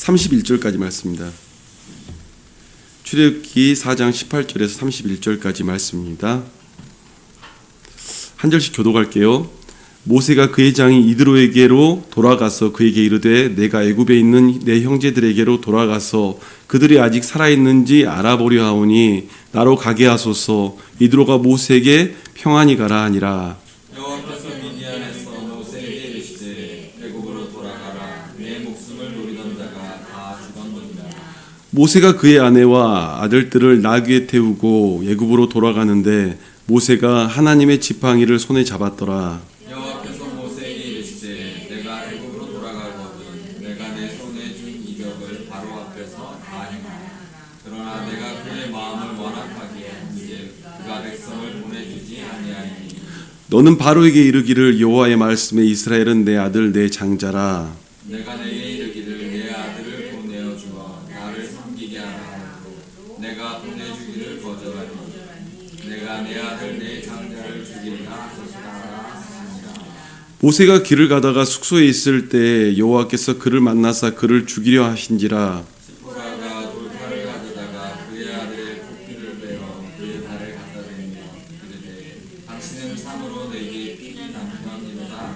31절까지 말씀입니다. 출애굽기 4장 18절에서 31절까지 말씀입니다. 한 절씩 교독할게요. 모세가 그의 장인 이드로에게로 돌아가서 그에게 이르되 내가 애굽에 있는 내 형제들에게로 돌아가서 그들이 아직 살아있는지 알아보려 하오니 나로 가게 하소서. 이드로가 모세에게 평안히 가라 하니라. 여호와께서 미디안에서 모세에게 이르시되 애굽으로 돌아가라. 내 목숨을 노리던 자가 다 죽었느니라. 모세가 그의 아내와 아들들을 나귀에 태우고 애굽으로 돌아가는데 모세가 하나님의 지팡이를 손에 잡았더라. 여호와께서 모세에게 이르시되 내가 애굽으로 돌아가거든 내가 내 손에 준 이적을 바로 앞에서 다 행하라. 그러나 내가 그의 마음을 완악하게 한즉 그가 백성을 보내주지 아니하리니 너는 바로에게 이르기를 여호와의 말씀에 이스라엘은 내 아들 내 장자라. 내가 내게 이르기를 내 아들을 보내어 주어 나를 섬기게 하라 하고 내가 보내주기를 거절하니 내가 내 아들 내 장자를 죽이리라 하시니라. 모세가 길을 가다가 숙소에 있을 때 여호와께서 그를 만나사 그를 죽이려 하신지라. 시포라가 돌칼을 가져다가 그의 아들의 부피를 베어 그의 발에 갖다 대며 이르되 당신은 참으로 내게 피기 남편이로다.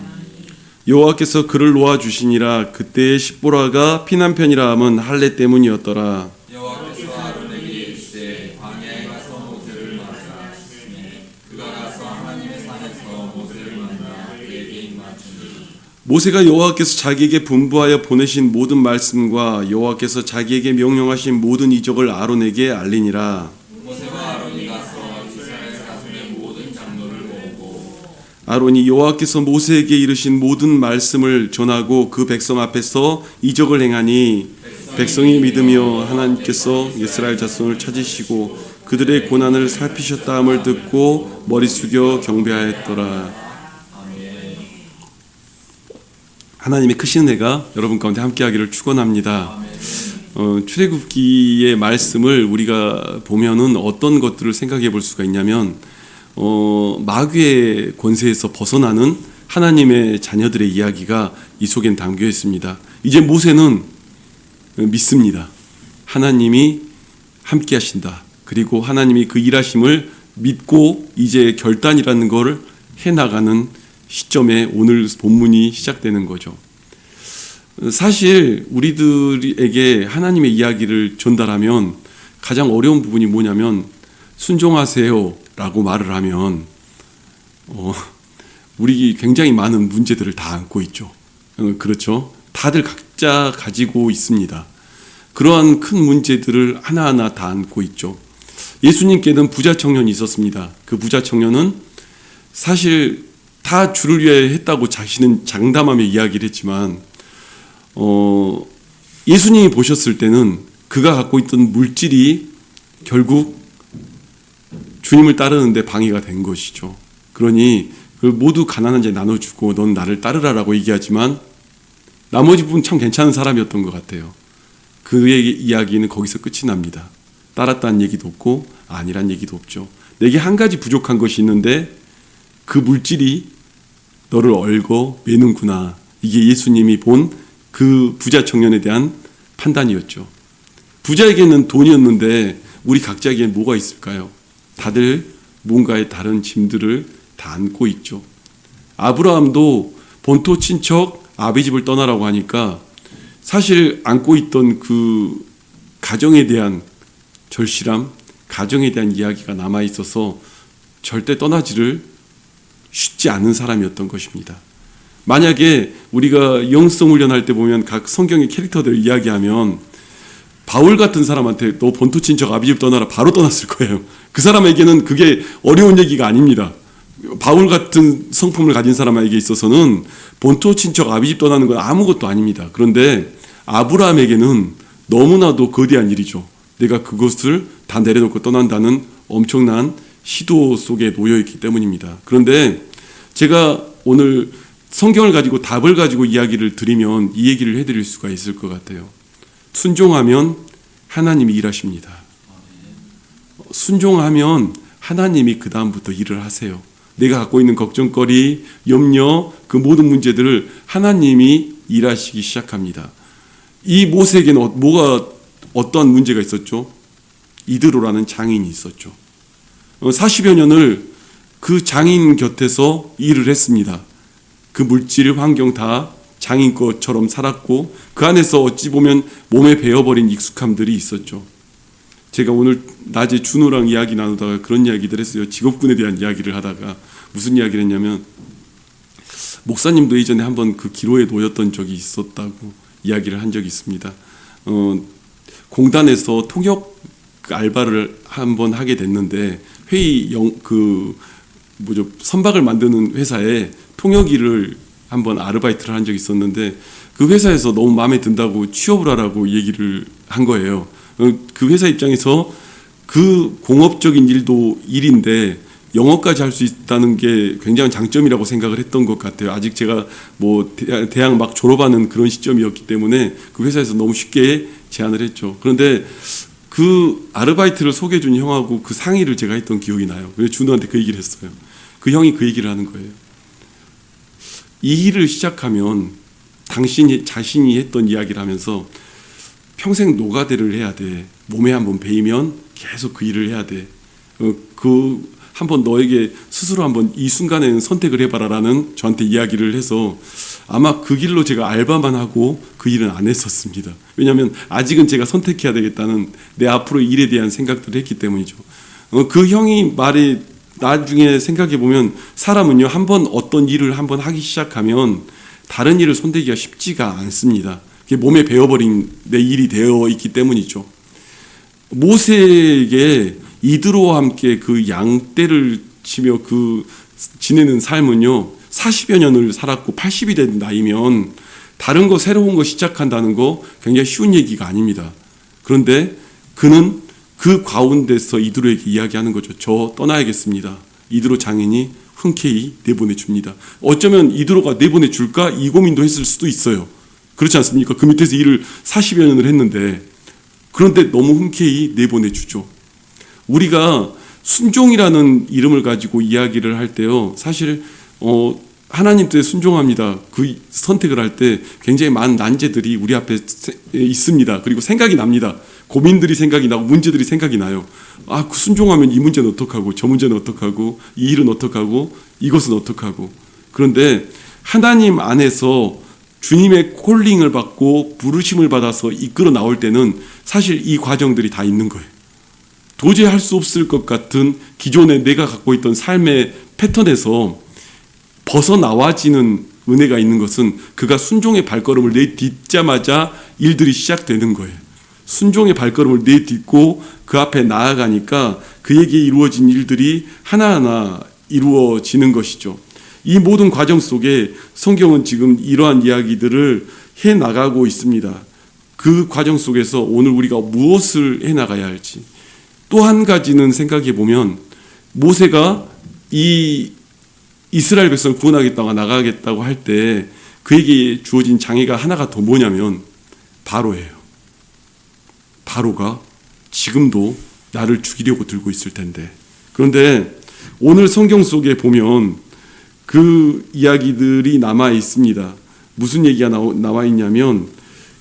여호와께서 그를 놓아 주시니라. 그때의 십보라가 피난편이라 함은 할례 때문이었더라. 여호와께서 아론에게 이르시되 광야에 가서 모세를 맞으라 하시니 그가 가서 하나님의 산에서 모세를 만나 그에게 입맞추니 모세가 여호와께서 자기에게 분부하여 보내신 모든 말씀과 여호와께서 자기에게 명령하신 모든 이적을 아론에게 알리니라. 모세와 아론이 가서 이스라엘 자손의 모든 장로를 모으고 아론이 여호와께서 모세에게 이르신 모든 말씀을 전하고 그 백성 앞에서 이적을 행하니 백성이 믿으며 하나님께서 이스라엘 자손을 찾으시고 그들의 고난을 살피셨다함을 듣고 머리 숙여 경배하였더라. 하나님의 크신 은혜가 여러분 가운데 함께하기를 축원합니다. 출애굽기의 말씀을 우리가 보면은 어떤 것들을 생각해 볼 수가 있냐면 마귀의 권세에서 벗어나는 하나님의 자녀들의 이야기가 이 속엔 담겨 있습니다. 이제 모세는 믿습니다. 하나님이 함께 하신다. 그리고 하나님이 그 일하심을 믿고 이제 결단이라는 걸 해나가는 시점에 오늘 본문이 시작되는 거죠. 사실 우리들에게 하나님의 이야기를 전달하면 가장 어려운 부분이 뭐냐면 순종하세요 라고 말을 하면 우리 굉장히 많은 문제들을 다 안고 있죠. 그렇죠? 다들 각자 가지고 있습니다. 그러한 큰 문제들을 하나하나 다 안고 있죠. 예수님께는 부자 청년이 있었습니다. 그 부자 청년은 사실 다 주를 위해 했다고 자신은 장담하며 이야기를 했지만 예수님이 보셨을 때는 그가 갖고 있던 물질이 결국 주님을 따르는데 방해가 된 것이죠. 그러니 그걸 모두 가난한 자에 나눠주고 넌 나를 따르라라고 얘기하지만 나머지 부분 참 괜찮은 사람이었던 것 같아요. 그의 이야기는 거기서 끝이 납니다. 따랐다는 얘기도 없고 아니란 얘기도 없죠. 내게 한 가지 부족한 것이 있는데 그 물질이 너를 얽어 매는구나. 이게 예수님이 본 그 부자 청년에 대한 판단이었죠. 부자에게는 돈이었는데 우리 각자에게는 뭐가 있을까요? 다들 뭔가의 다른 짐들을 다 안고 있죠. 아브라함도 본토 친척 아비 집을 떠나라고 하니까 사실 안고 있던 그 가정에 대한 절실함, 가정에 대한 이야기가 남아 있어서 절대 떠나지를 쉽지 않은 사람이었던 것입니다. 만약에 우리가 영성 훈련할 때 보면 각 성경의 캐릭터들을 이야기하면 바울 같은 사람한테 너 본토 친척 아비 집 떠나라 바로 떠났을 거예요. 그 사람에게는 그게 어려운 얘기가 아닙니다. 바울 같은 성품을 가진 사람에게 있어서는 본토 친척 아비 집 떠나는 건 아무것도 아닙니다. 그런데 아브라함에게는 너무나도 거대한 일이죠. 내가 그것을 다 내려놓고 떠난다는 엄청난 시도 속에 놓여있기 때문입니다. 그런데 제가 오늘 성경을 가지고 답을 가지고 이야기를 드리면 이 얘기를 해드릴 수가 있을 것 같아요. 순종하면 하나님이 일하십니다. 순종하면 하나님이 그 다음부터 일을 하세요. 내가 갖고 있는 걱정거리, 염려, 그 모든 문제들을 하나님이 일하시기 시작합니다. 이 모세에게는 어떠한 문제가 있었죠? 이드로라는 장인이 있었죠. 40여 년을 그 장인 곁에서 일을 했습니다. 그 물질, 환경 다 장인 것처럼 살았고 그 안에서 어찌 보면 몸에 배어버린 익숙함들이 있었죠. 제가 오늘 낮에 준호랑 이야기 나누다가 그런 이야기들 했어요. 직업군에 대한 이야기를 하다가 무슨 이야기를 했냐면, 목사님도 예전에 한번 그 기로에 놓였던 적이 있었다고 이야기를 한 적이 있습니다. 공단에서 통역 알바를 한번 하게 됐는데 선박을 만드는 회사에 통역 일을 한번 아르바이트를 한 적이 있었는데, 그 회사에서 너무 마음에 든다고 취업을 하라고 얘기를 한 거예요. 그 회사 입장에서 그 공업적인 일도 일인데 영어까지 할 수 있다는 게 굉장한 장점이라고 생각을 했던 것 같아요. 아직 제가 뭐 대학 막 졸업하는 그런 시점이었기 때문에 그 회사에서 너무 쉽게 제안을 했죠. 그런데 그 아르바이트를 소개해 준 형하고 그 상의를 제가 했던 기억이 나요. 그래서 준호한테 그 얘기를 했어요. 그 형이 그 얘기를 하는 거예요. 이 일을 시작하면 당신이 자신이 했던 이야기를 하면서 평생 노가다를 해야 돼. 몸에 한번 베이면 계속 그 일을 해야 돼. 한번 너에게 스스로 한번 이 순간에는 선택을 해봐라라는 저한테 이야기를 해서 아마 그 길로 제가 알바만 하고 그 일은 안 했었습니다. 왜냐하면 아직은 제가 선택해야 되겠다는 내 앞으로 일에 대한 생각들을 했기 때문이죠. 그 형이 말이 나중에 생각해 보면 사람은요, 한번 어떤 일을 한번 하기 시작하면 다른 일을 손대기가 쉽지가 않습니다. 그게 몸에 배어버린 내 일이 되어 있기 때문이죠. 모세에게 이드로와 함께 그 양떼를 치며 그 지내는 삶은요, 40여 년을 살았고 80이 된 나이면 다른 거 새로운 거 시작한다는 거 굉장히 쉬운 얘기가 아닙니다. 그런데 그는 그 가운데서 이드로에게 이야기하는 거죠. 저 떠나야겠습니다. 이드로 장인이 흔쾌히 내보내줍니다. 어쩌면 이드로가 내보내줄까 이 고민도 했을 수도 있어요. 그렇지 않습니까? 그 밑에서 일을 40여 년을 했는데, 그런데 너무 흔쾌히 내보내주죠. 우리가 순종이라는 이름을 가지고 이야기를 할 때요, 사실 하나님 뜻에 순종합니다. 그 선택을 할 때 굉장히 많은 난제들이 우리 앞에 있습니다. 그리고 생각이 납니다. 고민들이 생각이 나고 문제들이 생각이 나요. 순종하면 이 문제는 어떡하고, 저 문제는 어떡하고, 이 일은 어떡하고, 이것은 어떡하고. 그런데 하나님 안에서 주님의 콜링을 받고 부르심을 받아서 이끌어 나올 때는 사실 이 과정들이 다 있는 거예요. 도저히 할 수 없을 것 같은 기존에 내가 갖고 있던 삶의 패턴에서 벗어나와지는 은혜가 있는 것은 그가 순종의 발걸음을 내딛자마자 일들이 시작되는 거예요. 순종의 발걸음을 내딛고 그 앞에 나아가니까 그에게 이루어진 일들이 하나하나 이루어지는 것이죠. 이 모든 과정 속에 성경은 지금 이러한 이야기들을 해나가고 있습니다. 그 과정 속에서 오늘 우리가 무엇을 해나가야 할지. 또 한 가지는 생각해 보면, 모세가 이 이스라엘 백성을 구원하겠다고 나가겠다고 할 때 그에게 주어진 장애가 하나가 더 뭐냐면 바로예요. 바로가 지금도 나를 죽이려고 들고 있을 텐데. 그런데 오늘 성경 속에 보면 그 이야기들이 남아 있습니다. 무슨 얘기가 나와 있냐면,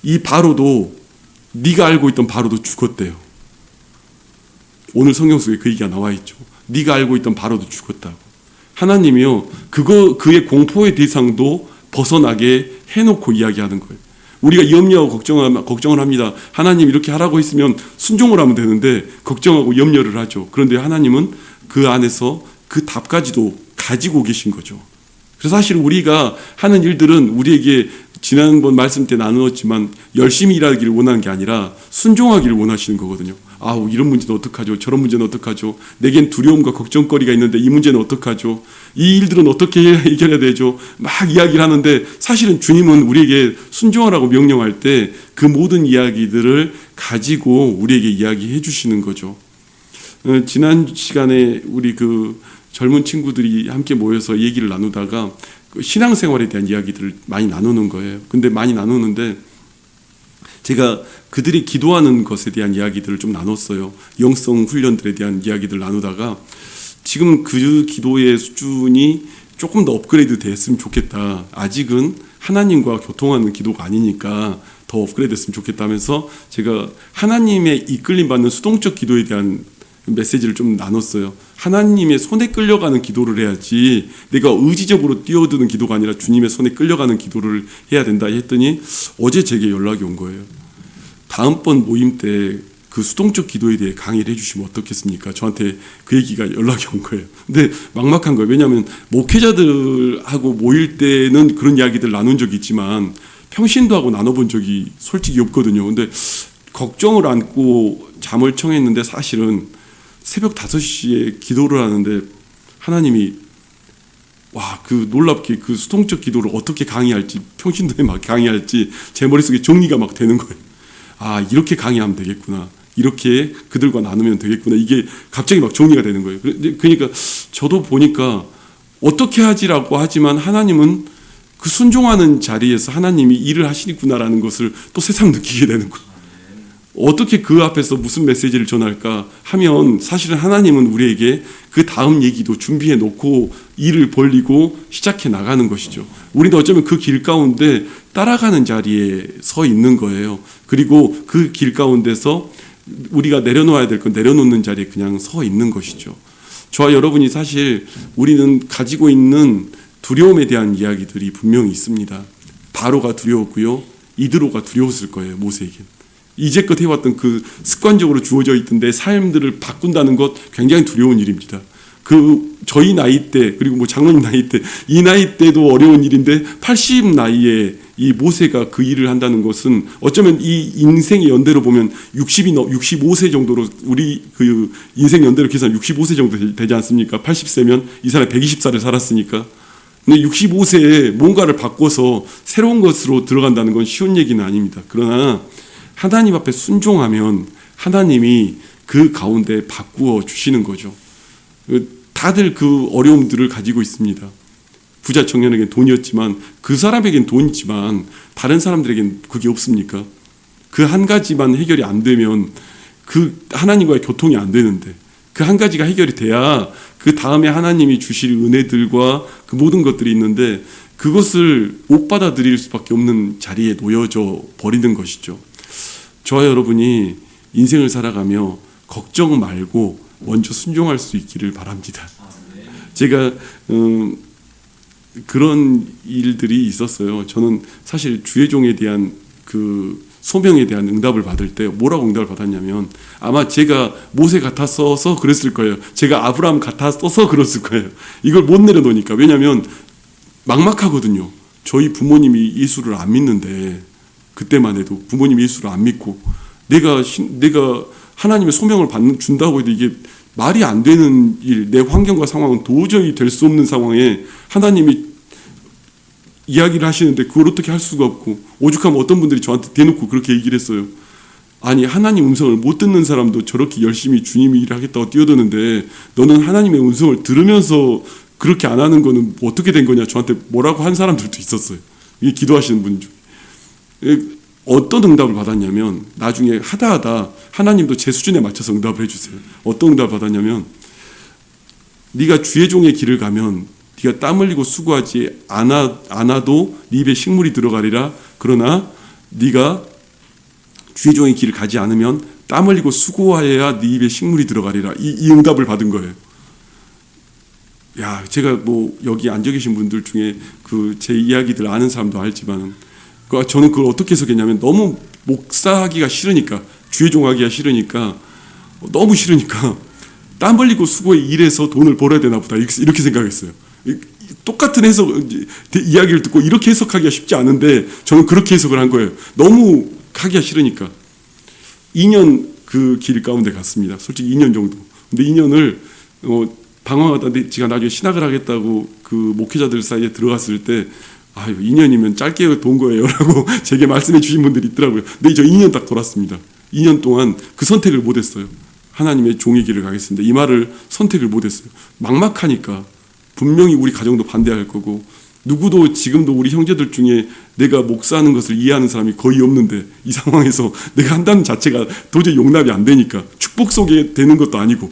이 바로도, 네가 알고 있던 바로도 죽었대요. 오늘 성경 속에 그 얘기가 나와 있죠. 네가 알고 있던 바로도 죽었다고. 하나님이요, 그의 공포의 대상도 벗어나게 해놓고 이야기하는 거예요. 우리가 염려하고 걱정을 합니다. 하나님 이렇게 하라고 했으면 순종을 하면 되는데 걱정하고 염려를 하죠. 그런데 하나님은 그 안에서 그 답까지도 가지고 계신 거죠. 그래서 사실 우리가 하는 일들은 우리에게 지난번 말씀 때 나누었지만 열심히 일하기를 원하는 게 아니라 순종하기를 원하시는 거거든요. 이런 문제는 어떡하죠? 저런 문제는 어떡하죠? 내겐 두려움과 걱정거리가 있는데 이 문제는 어떡하죠? 이 일들은 어떻게 해결해야 되죠? 막 이야기를 하는데 사실은 주님은 우리에게 순종하라고 명령할 때 그 모든 이야기들을 가지고 우리에게 이야기해 주시는 거죠. 지난 시간에 우리 그 젊은 친구들이 함께 모여서 얘기를 나누다가 신앙생활에 대한 이야기들을 많이 나누는 거예요. 근데 많이 나누는데 제가 그들이 기도하는 것에 대한 이야기들을 좀 나눴어요. 영성 훈련들에 대한 이야기들을 나누다가 지금 그 기도의 수준이 조금 더 업그레이드 됐으면 좋겠다. 아직은 하나님과 교통하는 기도가 아니니까 더 업그레이드 됐으면 좋겠다면서 제가 하나님의 이끌림 받는 수동적 기도에 대한 메시지를 좀 나눴어요. 하나님의 손에 끌려가는 기도를 해야지 내가 의지적으로 뛰어드는 기도가 아니라 주님의 손에 끌려가는 기도를 해야 된다 했더니 어제 제게 연락이 온 거예요. 다음번 모임 때 그 수동적 기도에 대해 강의를 해주시면 어떻겠습니까? 저한테 그 얘기가 연락이 온 거예요. 근데 막막한 거예요. 왜냐하면 목회자들하고 모일 때는 그런 이야기들 나눈 적이 있지만 평신도 하고 나눠본 적이 솔직히 없거든요. 근데 걱정을 안고 잠을 청했는데 사실은 새벽 5시에 기도를 하는데 하나님이 그 놀랍게 그 수동적 기도를 어떻게 강의할지 평신도에 막 강의할지 제 머릿속에 정리가 막 되는 거예요. 이렇게 강의하면 되겠구나. 이렇게 그들과 나누면 되겠구나. 이게 갑자기 막 정리가 되는 거예요. 그러니까 저도 보니까 어떻게 하지라고 하지만 하나님은 그 순종하는 자리에서 하나님이 일을 하시구나라는 것을 또 새삼 느끼게 되는 거예요. 어떻게 그 앞에서 무슨 메시지를 전할까 하면 사실은 하나님은 우리에게 그 다음 얘기도 준비해 놓고 일을 벌리고 시작해 나가는 것이죠. 우리는 어쩌면 그 길 가운데 따라가는 자리에 서 있는 거예요. 그리고 그 길 가운데서 우리가 내려놓아야 될 건 내려놓는 자리에 그냥 서 있는 것이죠. 저와 여러분이 사실 우리는 가지고 있는 두려움에 대한 이야기들이 분명히 있습니다. 바로가 두려웠고요. 이드로가 두려웠을 거예요. 모세에게. 이제껏 해왔던 그 습관적으로 주어져 있던 내 삶들을 바꾼다는 것 굉장히 두려운 일입니다. 저희 나이 때 그리고 장로님 나이 때 이 나이 때도 어려운 일인데 80 나이에 이 모세가 그 일을 한다는 것은 어쩌면 이 인생의 연대로 보면 65세 정도로 우리 그 인생 연대로 계산 65세 정도 되지 않습니까? 80세면 이 사람이 120살을 살았으니까. 근데 65세에 뭔가를 바꿔서 새로운 것으로 들어간다는 건 쉬운 얘기는 아닙니다. 그러나 하나님 앞에 순종하면 하나님이 그 가운데 바꾸어 주시는 거죠. 다들 그 어려움들을 가지고 있습니다. 부자 청년에겐 돈이었지만 그 사람에겐 돈이지만 다른 사람들에겐 그게 없습니까? 그 한 가지만 해결이 안 되면 그 하나님과의 교통이 안 되는데 그 한 가지가 해결이 돼야 그 다음에 하나님이 주실 은혜들과 그 모든 것들이 있는데 그것을 못 받아들일 수밖에 없는 자리에 놓여져 버리는 것이죠. 저와 여러분이 인생을 살아가며 걱정 말고 먼저 순종할 수 있기를 바랍니다. 제가 그런 일들이 있었어요. 저는 사실 주의종에 대한 그 소명에 대한 응답을 받을 때 뭐라고 응답을 받았냐면 아마 제가 모세 같았어서 그랬을 거예요. 제가 아브라함 같았어서 그랬을 거예요. 이걸 못 내려놓으니까. 왜냐하면 막막하거든요. 저희 부모님이 예수를 안 믿는데 그때만 해도 부모님이 예수를 안 믿고 내가 하나님의 소명을 준다고 해도 이게 말이 안 되는 일, 내 환경과 상황은 도저히 될 수 없는 상황에 하나님이 이야기를 하시는데 그걸 어떻게 할 수가 없고 오죽하면 어떤 분들이 저한테 대놓고 그렇게 얘기를 했어요. 아니 하나님 음성을 못 듣는 사람도 저렇게 열심히 주님이 일을 하겠다고 뛰어드는데 너는 하나님의 음성을 들으면서 그렇게 안 하는 거는 어떻게 된 거냐 저한테 뭐라고 한 사람들도 있었어요. 이게 기도하시는 분 중에. 어떤 응답을 받았냐면 나중에 하다 하나님도 제 수준에 맞춰서 응답을 해주세요. 어떤 응답을 받았냐면 네가 주의 종의 길을 가면 네가 땀 흘리고 수고하지 않아도 네 입에 식물이 들어가리라. 그러나 네가 주의 종의 길을 가지 않으면 땀 흘리고 수고하여야 네 입에 식물이 들어가리라. 이 응답을 받은 거예요. 야, 제가 여기 앉아 계신 분들 중에 제 이야기들 아는 사람도 알지만 저는 그걸 어떻게 해석했냐면 너무 목사하기가 싫으니까 주의 종하기가 싫으니까 너무 싫으니까 땀 흘리고 수고에 일해서 돈을 벌어야 되나 보다 이렇게 생각했어요. 똑같은 이야기를 듣고 이렇게 해석하기가 쉽지 않은데 저는 그렇게 해석을 한 거예요. 너무 하기가 싫으니까 2년 그 길 가운데 갔습니다. 솔직히 2년 정도. 근데 2년을 방황하다 제가 나중에 신학을 하겠다고 그 목회자들 사이에 들어갔을 때 2년이면 짧게 돈 거예요 라고 제게 말씀해 주신 분들이 있더라고요. 근데 저 2년 딱 돌았습니다. 2년 동안 그 선택을 못했어요. 하나님의 종의 길을 가겠습니다. 이 말을 선택을 못했어요. 막막하니까 분명히 우리 가정도 반대할 거고 누구도 지금도 우리 형제들 중에 내가 목사하는 것을 이해하는 사람이 거의 없는데 이 상황에서 내가 한다는 자체가 도저히 용납이 안 되니까 축복 속에 되는 것도 아니고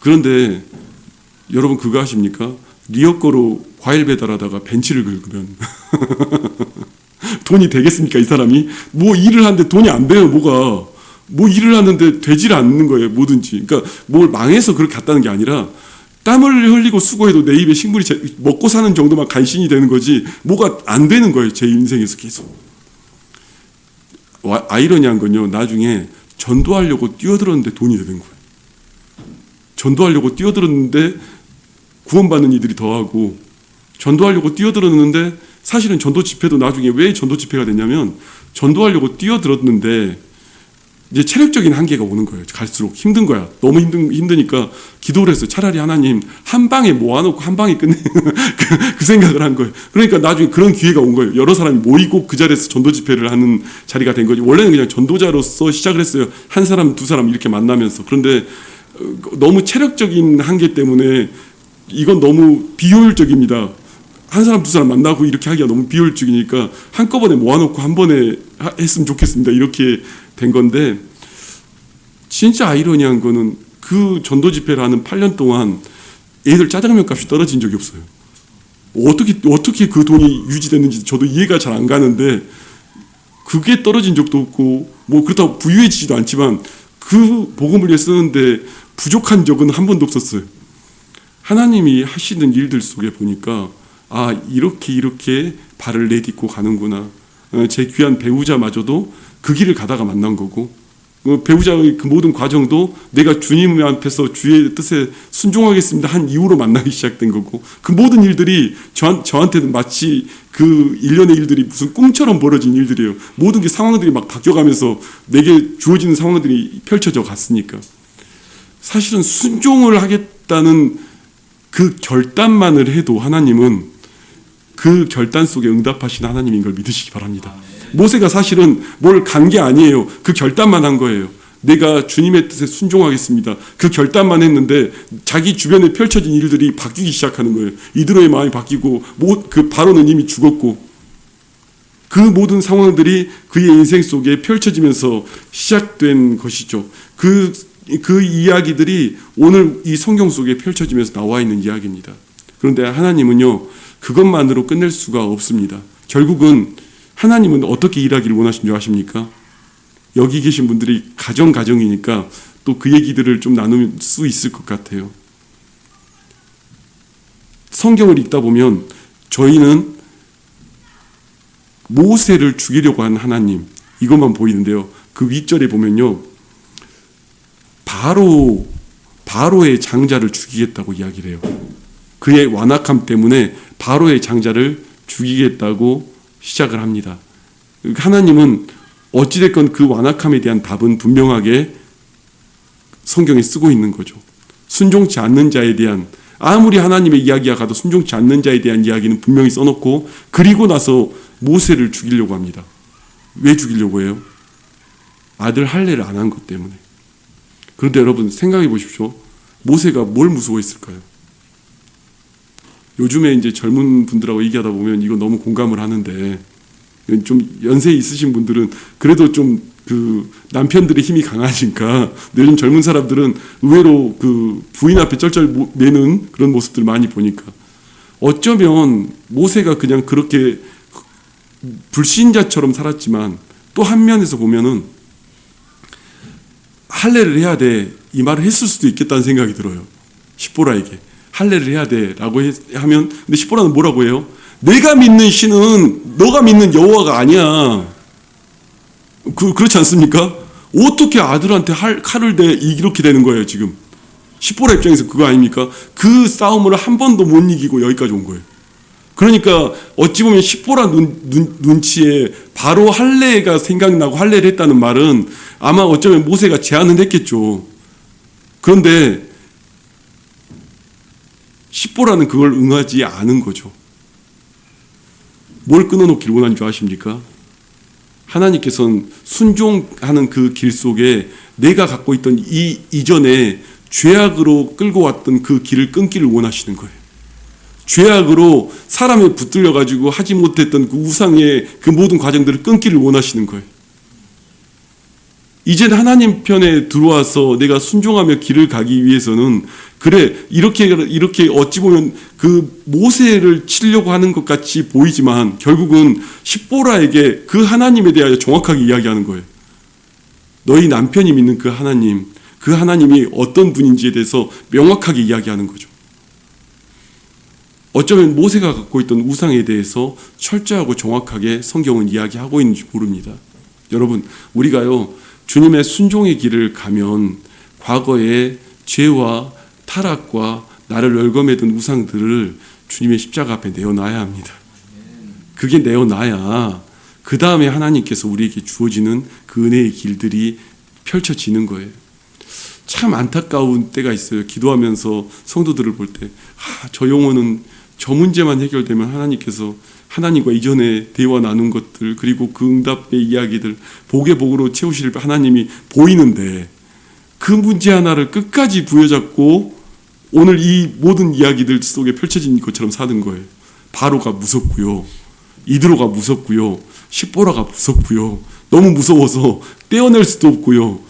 그런데 여러분 그거 아십니까? 리어커로 과일 배달하다가 벤치를 긁으면 돈이 되겠습니까, 이 사람이? 뭐 일을 하는데 돈이 안 돼요, 뭐가. 뭐 일을 하는데 되질 않는 거예요, 뭐든지. 그러니까 뭘 망해서 그렇게 갔다는 게 아니라 땀을 흘리고 수고해도 내 입에 식물이 먹고 사는 정도만 간신히 되는 거지 뭐가 안 되는 거예요, 제 인생에서 계속. 아이러니한 건요, 나중에 전도하려고 뛰어들었는데 돈이 되는 거예요. 전도하려고 뛰어들었는데 구원받는 이들이 더하고, 전도하려고 뛰어들었는데 사실은 전도 집회도 나중에 왜 전도 집회가 됐냐면, 전도하려고 뛰어들었는데 이제 체력적인 한계가 오는 거예요. 갈수록 힘든 거야. 너무 힘드니까 기도를 했어요. 차라리 하나님 한 방에 모아놓고 한 방에 끝내 그 생각을 한 거예요. 그러니까 나중에 그런 기회가 온 거예요. 여러 사람이 모이고 그 자리에서 전도 집회를 하는 자리가 된 거지. 원래는 그냥 전도자로서 시작을 했어요. 한 사람 두 사람 이렇게 만나면서. 그런데 너무 체력적인 한계 때문에 이건 너무 비효율적입니다. 한 사람 두 사람 만나고 이렇게 하기가 너무 비효율적이니까 한꺼번에 모아놓고 한 번에 했으면 좋겠습니다. 이렇게 된 건데, 진짜 아이러니한 거는 그 전도 집회를 하는 8년 동안 애들 짜장면 값이 떨어진 적이 없어요. 어떻게 그 돈이 유지됐는지 저도 이해가 잘 안 가는데, 그게 떨어진 적도 없고 뭐 그렇다고 부유해지지도 않지만 그 복음을 위해 쓰는데 부족한 적은 한 번도 없었어요. 하나님이 하시는 일들 속에 보니까 이렇게 발을 내딛고 가는구나. 제 귀한 배우자마저도 그 길을 가다가 만난 거고, 배우자의 그 모든 과정도 내가 주님 앞에서 주의 뜻에 순종하겠습니다 한 이후로 만나기 시작된 거고, 그 모든 일들이 저한테는 마치 그 일련의 일들이 무슨 꿈처럼 벌어진 일들이에요. 모든 게 상황들이 막 바뀌어가면서 내게 주어지는 상황들이 펼쳐져 갔으니까. 사실은 순종을 하겠다는 그 결단만을 해도 하나님은 그 결단 속에 응답하신 하나님인 걸 믿으시기 바랍니다. 모세가 사실은 뭘 간 게 아니에요. 그 결단만 한 거예요. 내가 주님의 뜻에 순종하겠습니다. 그 결단만 했는데 자기 주변에 펼쳐진 일들이 바뀌기 시작하는 거예요. 이드로의 마음이 바뀌고, 그 바로는 이미 죽었고, 그 모든 상황들이 그의 인생 속에 펼쳐지면서 시작된 것이죠. 그 이야기들이 오늘 이 성경 속에 펼쳐지면서 나와 있는 이야기입니다. 그런데 하나님은요, 그것만으로 끝낼 수가 없습니다. 결국은 하나님은 어떻게 일하기를 원하신 줄 아십니까? 여기 계신 분들이 가정이니까 또 그 얘기들을 좀 나눌 수 있을 것 같아요. 성경을 읽다 보면 저희는 모세를 죽이려고 한 하나님, 이것만 보이는데요. 그 윗절에 보면요, 바로의 장자를 죽이겠다고 이야기를 해요. 그의 완악함 때문에 바로의 장자를 죽이겠다고 시작을 합니다. 하나님은 어찌됐건 그 완악함에 대한 답은 분명하게 성경에 쓰고 있는 거죠. 순종치 않는 자에 대한, 아무리 하나님의 이야기가 가도 순종치 않는 자에 대한 이야기는 분명히 써놓고, 그리고 나서 모세를 죽이려고 합니다. 왜 죽이려고 해요? 아들 할례를 안 한 것 때문에. 그런데 여러분 생각해 보십시오. 모세가 뭘 무서워했을까요? 요즘에 이제 젊은 분들하고 얘기하다 보면 이거 너무 공감을 하는데, 좀 연세 있으신 분들은 그래도 좀 그 남편들의 힘이 강하니까, 요즘 젊은 사람들은 의외로 그 부인 앞에 쩔쩔 매는 그런 모습들을 많이 보니까, 어쩌면 모세가 그냥 그렇게 불신자처럼 살았지만 또 한 면에서 보면은 할례를 해야 돼, 이 말을 했을 수도 있겠다는 생각이 들어요. 십보라에게 할례를 해야 돼라고 하면, 근데 십보라는 뭐라고 해요? 내가 믿는 신은 너가 믿는 여호와가 아니야. 그렇지 않습니까? 어떻게 아들한테 칼을 대 이렇게 되는 거예요 지금. 십보라 입장에서 그거 아닙니까? 그 싸움을 한 번도 못 이기고 여기까지 온 거예요. 그러니까 어찌 보면 십보라 눈치에 바로 할례가 생각나고 할례를 했다는 말은 아마 어쩌면 모세가 제안은 했겠죠. 그런데 십보라는 그걸 응하지 않은 거죠. 뭘 끊어놓기를 원하는 줄 아십니까? 하나님께서는 순종하는 그 길 속에 내가 갖고 있던 이전에 죄악으로 끌고 왔던 그 길을 끊기를 원하시는 거예요. 죄악으로 사람에 붙들려 가지고 하지 못했던 그 우상의 그 모든 과정들을 끊기를 원하시는 거예요. 이젠 하나님 편에 들어와서 내가 순종하며 길을 가기 위해서는 그래 이렇게 어찌 보면 그 모세를 치려고 하는 것 같이 보이지만 결국은 십보라에게 그 하나님에 대하여 정확하게 이야기하는 거예요. 너희 남편이 믿는 그 하나님이 어떤 분인지에 대해서 명확하게 이야기하는 거죠. 어쩌면 모세가 갖고 있던 우상에 대해서 철저하고 정확하게 성경은 이야기하고 있는지 모릅니다. 여러분, 우리가요 주님의 순종의 길을 가면 과거의 죄와 타락과 나를 열거매던 우상들을 주님의 십자가 앞에 내어놔야 합니다. 그게 내어놔야 그 다음에 하나님께서 우리에게 주어지는 그 은혜의 길들이 펼쳐지는 거예요. 참 안타까운 때가 있어요. 기도하면서 성도들을 볼 때 저 영혼은 저 문제만 해결되면 하나님께서 하나님과 이전에 대화 나눈 것들 그리고 그 응답의 이야기들 복의 복으로 채우실 하나님이 보이는데 그 문제 하나를 끝까지 부여잡고 오늘 이 모든 이야기들 속에 펼쳐진 것처럼 사는 거예요. 바로가 무섭고요. 이드로가 무섭고요. 십보라가 무섭고요. 너무 무서워서 떼어낼 수도 없고요.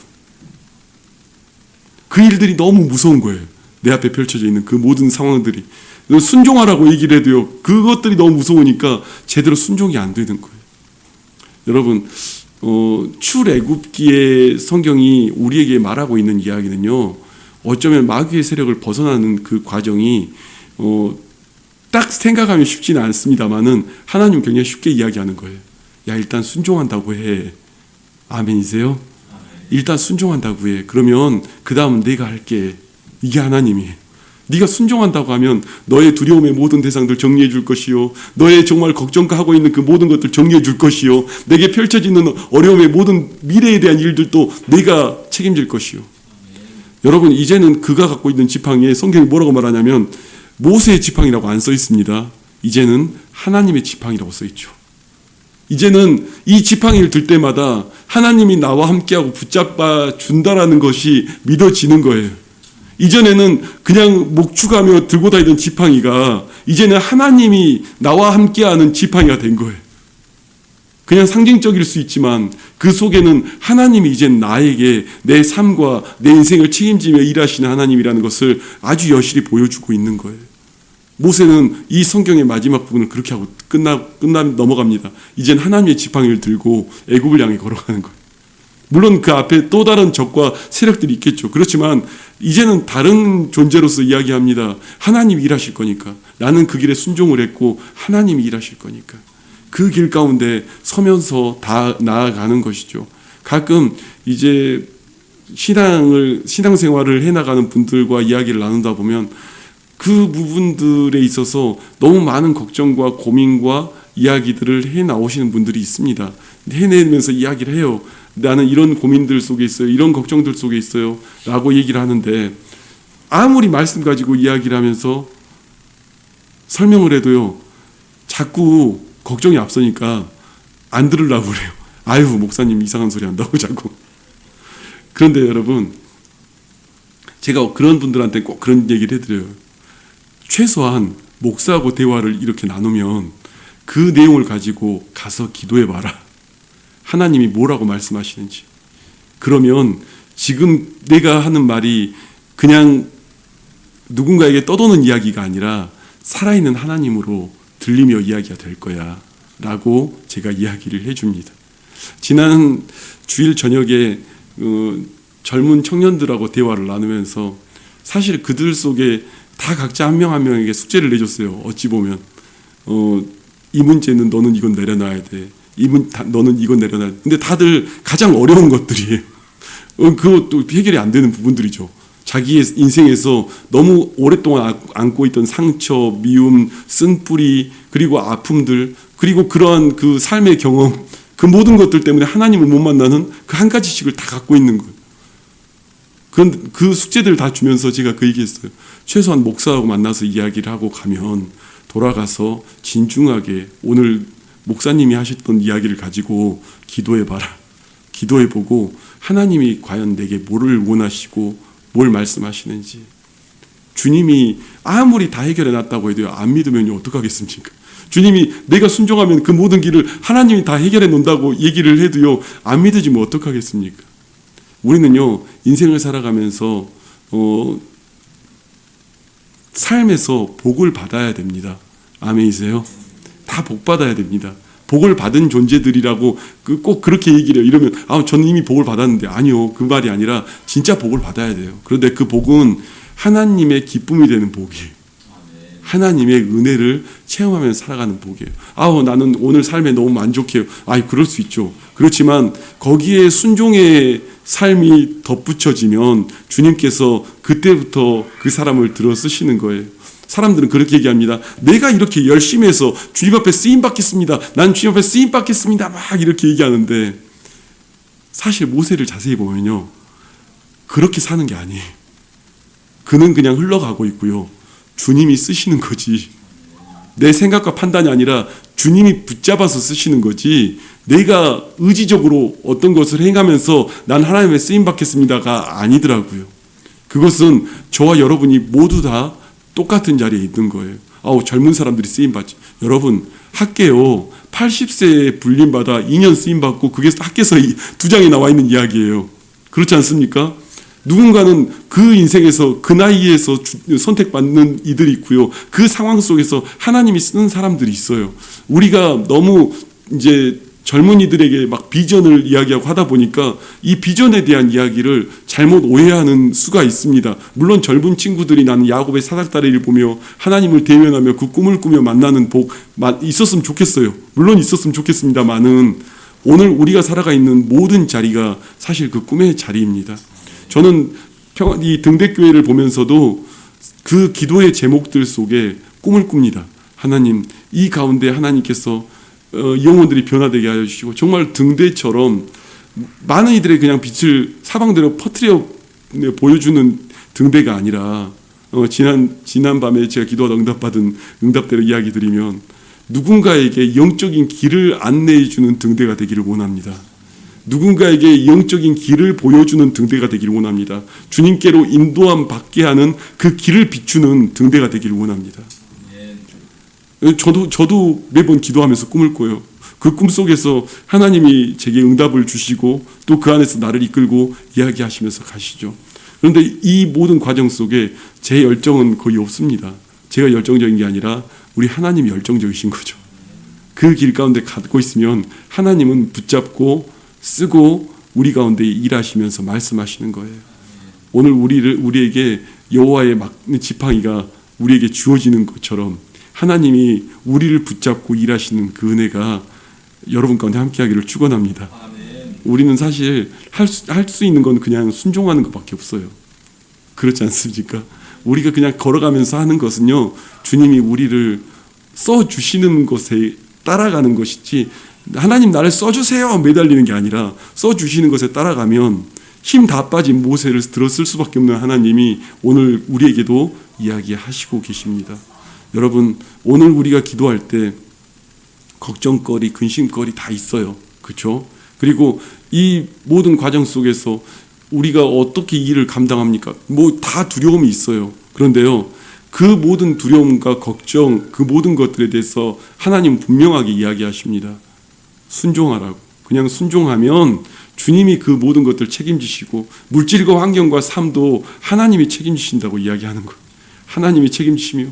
그 일들이 너무 무서운 거예요. 내 앞에 펼쳐져 있는 그 모든 상황들이. 순종하라고 얘기를 해도요. 그것들이 너무 무서우니까 제대로 순종이 안 되는 거예요. 여러분, 출애굽기의 성경이 우리에게 말하고 있는 이야기는요. 어쩌면 마귀의 세력을 벗어나는 그 과정이 딱 생각하면 쉽지는 않습니다만은 하나님 굉장히 쉽게 이야기하는 거예요. 야, 일단 순종한다고 해. 아멘이세요? 일단 순종한다고 해. 그러면 그 다음은 내가 할게. 이게 하나님이에요. 네가 순종한다고 하면 너의 두려움의 모든 대상들 정리해 줄 것이요. 너의 정말 걱정하고 있는 그 모든 것들 정리해 줄 것이요. 내게 펼쳐지는 어려움의 모든 미래에 대한 일들도 내가 책임질 것이요. 여러분, 이제는 그가 갖고 있는 지팡이에 성경이 뭐라고 말하냐면 모세의 지팡이라고 안 써 있습니다. 이제는 하나님의 지팡이라고 써 있죠. 이제는 이 지팡이를 들 때마다 하나님이 나와 함께하고 붙잡아 준다라는 것이 믿어지는 거예요. 이전에는 그냥 목축하며 들고 다니던 지팡이가 이제는 하나님이 나와 함께하는 지팡이가 된 거예요. 그냥 상징적일 수 있지만 그 속에는 하나님이 이젠 나에게 내 삶과 내 인생을 책임지며 일하시는 하나님이라는 것을 아주 여실히 보여주고 있는 거예요. 모세는 이 성경의 마지막 부분을 그렇게 하고 넘어갑니다. 이젠 하나님의 지팡이를 들고 애굽을 향해 걸어가는 거예요. 물론 그 앞에 또 다른 적과 세력들이 있겠죠. 그렇지만 이제는 다른 존재로서 이야기합니다. 하나님이 일하실 거니까. 나는 그 길에 순종을 했고 하나님이 일하실 거니까. 그 길 가운데 서면서 다 나아가는 것이죠. 가끔 이제 신앙생활을 해나가는 분들과 이야기를 나누다 보면 그 부분들에 있어서 너무 많은 걱정과 고민과 이야기들을 해나오시는 분들이 있습니다. 해내면서 이야기를 해요. 나는 이런 고민들 속에 있어요. 이런 걱정들 속에 있어요. 라고 얘기를 하는데 아무리 말씀 가지고 이야기를 하면서 설명을 해도요. 자꾸 걱정이 앞서니까 안 들으려고 그래요. 아유, 목사님 이상한 소리 한다고 자꾸. 그런데 여러분, 제가 그런 분들한테 꼭 그런 얘기를 해드려요. 최소한 목사하고 대화를 이렇게 나누면 그 내용을 가지고 가서 기도해봐라. 하나님이 뭐라고 말씀하시는지. 그러면 지금 내가 하는 말이 그냥 누군가에게 떠도는 이야기가 아니라 살아있는 하나님으로 들리며 이야기가 될 거야 라고 제가 이야기를 해줍니다. 지난 주일 저녁에 젊은 청년들하고 대화를 나누면서 사실 그들 속에 다 각자 한 명 한 명에게 숙제를 내줬어요. 어찌 보면 이 문제는 너는 이건 내려놔야 돼. 너는 이건 내려놔야 돼. 근데 다들 가장 어려운 것들이에요. 그것도 해결이 안 되는 부분들이죠. 자기의 인생에서 너무 오랫동안 안고 있던 상처, 미움, 쓴뿌리, 그리고 아픔들, 그리고 그러한 그 삶의 경험, 그 모든 것들 때문에 하나님을 못 만나는 그 한 가지씩을 다 갖고 있는 거예요. 그런데 그 숙제들 다 주면서 제가 그 얘기했어요. 최소한 목사하고 만나서 이야기를 하고 가면 돌아가서 진중하게 오늘 목사님이 하셨던 이야기를 가지고 기도해봐라. 기도해보고 하나님이 과연 내게 뭐를 원하시고 뭘 말씀하시는지. 주님이 아무리 다 해결해놨다고 해도 안 믿으면 어떡하겠습니까? 주님이 내가 순종하면 그 모든 길을 하나님이 다 해결해 놓는다고 얘기를 해도요 안 믿으시면 어떡하겠습니까? 우리는요 인생을 살아가면서 삶에서 복을 받아야 됩니다. 아멘이세요? 다 복 받아야 됩니다. 복을 받은 존재들이라고 꼭 그렇게 얘기를 해요. 이러면 저는 이미 복을 받았는데 아니요. 그 말이 아니라 진짜 복을 받아야 돼요. 그런데 그 복은 하나님의 기쁨이 되는 복이에요. 하나님의 은혜를 체험하면서 살아가는 복이에요. 나는 오늘 삶에 너무 만족해요. 그럴 수 있죠. 그렇지만 거기에 순종의 삶이 덧붙여지면 주님께서 그때부터 그 사람을 들어 쓰시는 거예요. 사람들은 그렇게 얘기합니다. 내가 이렇게 열심히 해서 주님 앞에 쓰임 받겠습니다. 난 주님 앞에 쓰임 받겠습니다. 막 이렇게 얘기하는데 사실 모세를 자세히 보면요. 그렇게 사는 게 아니에요. 그는 그냥 흘러가고 있고요. 주님이 쓰시는 거지. 내 생각과 판단이 아니라 주님이 붙잡아서 쓰시는 거지. 내가 의지적으로 어떤 것을 행하면서 난 하나님의 쓰임 받겠습니다가 아니더라고요. 그것은 저와 여러분이 모두 다 똑같은 자리에 있는 거예요. 젊은 사람들이 쓰임 받지. 여러분 학계요 80세에 불림받아 2년 쓰임 받고 그게 학계서 2장에 나와 있는 이야기예요. 그렇지 않습니까? 누군가는 그 인생에서 그 나이에서 선택받는 이들이 있고요. 그 상황 속에서 하나님이 쓰는 사람들이 있어요. 우리가 너무 이제 젊은이들에게 막 비전을 이야기하고 하다 보니까 이 비전에 대한 이야기를 잘못 오해하는 수가 있습니다. 물론 젊은 친구들이 나는 야곱의 사닥다리를 보며 하나님을 대면하며 그 꿈을 꾸며 만나는 복 있었으면 좋겠어요. 물론 있었으면 좋겠습니다만은 오늘 우리가 살아가 있는 모든 자리가 사실 그 꿈의 자리입니다. 저는 이 등대교회를 보면서도 그 기도의 제목들 속에 꿈을 꿉니다. 하나님, 이 가운데 하나님께서 영혼들이 변화되게 하여 주시고 정말 등대처럼 많은 이들의 그냥 빛을 사방대로 퍼뜨려 보여주는 등대가 아니라 지난 밤에 제가 기도하다 응답받은 응답대로 이야기 드리면 누군가에게 영적인 길을 안내해 주는 등대가 되기를 원합니다. 누군가에게 영적인 길을 보여주는 등대가 되기를 원합니다. 주님께로 인도함 받게 하는 그 길을 비추는 등대가 되기를 원합니다. 저도 매번 기도하면서 꿈을 꿔요. 그 꿈 속에서 하나님이 제게 응답을 주시고 또 그 안에서 나를 이끌고 이야기하시면서 가시죠. 그런데 이 모든 과정 속에 제 열정은 거의 없습니다. 제가 열정적인 게 아니라 우리 하나님이 열정적이신 거죠. 그 길 가운데 가고 있으면 하나님은 붙잡고 쓰고 우리 가운데 일하시면서 말씀하시는 거예요. 오늘 우리에게 여호와의 지팡이가 우리에게 주어지는 것처럼 하나님이 우리를 붙잡고 일하시는 그 은혜가 여러분 가운데 함께하기를 축원합니다. 우리는 사실 할 수 있는 건 그냥 순종하는 것밖에 없어요. 그렇지 않습니까? 우리가 그냥 걸어가면서 하는 것은요, 주님이 우리를 써주시는 것에 따라가는 것이지 하나님 나를 써주세요 매달리는 게 아니라 써주시는 것에 따라가면 힘 다 빠진 모세를 들었을 수밖에 없는 하나님이 오늘 우리에게도 이야기하시고 계십니다. 여러분, 오늘 우리가 기도할 때 걱정거리, 근심거리 다 있어요. 그렇죠? 그리고 이 모든 과정 속에서 우리가 어떻게 이 일을 감당합니까? 다 두려움이 있어요. 그런데요, 그 모든 두려움과 걱정, 그 모든 것들에 대해서 하나님은 분명하게 이야기하십니다. 순종하라고. 그냥 순종하면 주님이 그 모든 것들을 책임지시고 물질과 환경과 삶도 하나님이 책임지신다고 이야기하는 거예요. 하나님이 책임지시며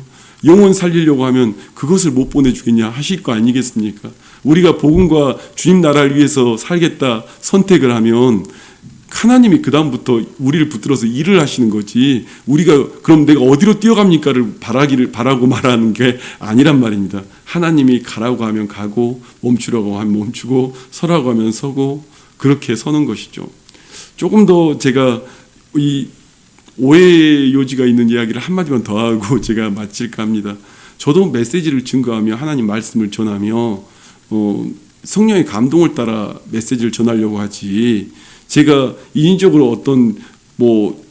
영혼 살리려고 하면 그것을 못 보내주겠냐 하실 거 아니겠습니까? 우리가 복음과 주님 나라를 위해서 살겠다 선택을 하면 하나님이 그 다음부터 우리를 붙들어서 일을 하시는 거지, 우리가 그럼 내가 어디로 뛰어갑니까를 바라고 말하는 게 아니란 말입니다. 하나님이 가라고 하면 가고 멈추라고 하면 멈추고 서라고 하면 서고 그렇게 서는 것이죠. 조금 더 제가 이 오해의 요지가 있는 이야기를 한마디만 더 하고 제가 마칠까 합니다. 저도 메시지를 증거하며 하나님 말씀을 전하며 성령의 감동을 따라 메시지를 전하려고 하지, 제가 인위적으로 어떤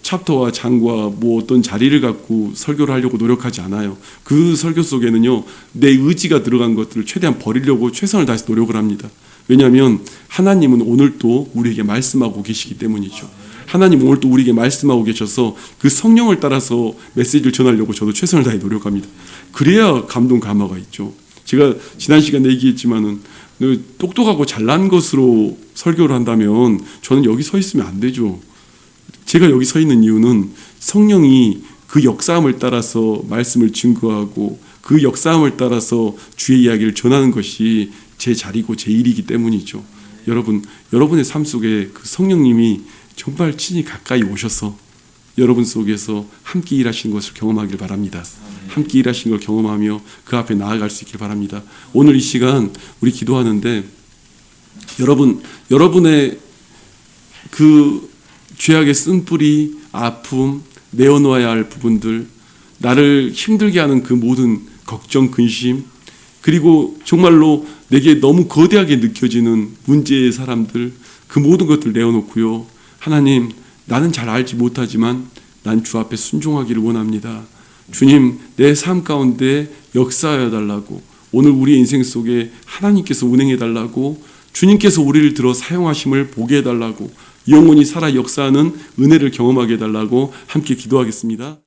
챕터와 장과 어떤 자리를 갖고 설교를 하려고 노력하지 않아요. 그 설교 속에는요, 내 의지가 들어간 것들을 최대한 버리려고 최선을 다해서 노력을 합니다. 왜냐하면 하나님은 오늘도 우리에게 말씀하고 계시기 때문이죠. 하나님 오늘 또 우리에게 말씀하고 계셔서 그 성령을 따라서 메시지를 전하려고 저도 최선을 다해 노력합니다. 그래야 감동 감화가 있죠. 제가 지난 시간에 얘기했지만은 똑똑하고 잘난 것으로 설교를 한다면 저는 여기 서 있으면 안 되죠. 제가 여기 서 있는 이유는 성령이 그 역사함을 따라서 말씀을 증거하고 그 역사함을 따라서 주의 이야기를 전하는 것이 제 자리고 제 일이기 때문이죠. 여러분, 여러분의 삶 속에 그 성령님이 정말 친히 가까이 오셔서 여러분 속에서 함께 일하시는 것을 경험하길 바랍니다. 함께 일하시는 걸 경험하며 그 앞에 나아갈 수 있길 바랍니다. 오늘 이 시간 우리 기도하는데 여러분의 그 죄악의 쓴뿌리, 아픔, 내어놓아야 할 부분들, 나를 힘들게 하는 그 모든 걱정, 근심, 그리고 정말로 내게 너무 거대하게 느껴지는 문제의 사람들, 그 모든 것들 내어놓고요. 하나님, 나는 잘 알지 못하지만 난 주 앞에 순종하기를 원합니다. 주님, 내 삶 가운데 역사하여 달라고, 오늘 우리 인생 속에 하나님께서 운행해 달라고, 주님께서 우리를 들어 사용하심을 보게 해달라고, 영원히 살아 역사하는 은혜를 경험하게 해달라고 함께 기도하겠습니다.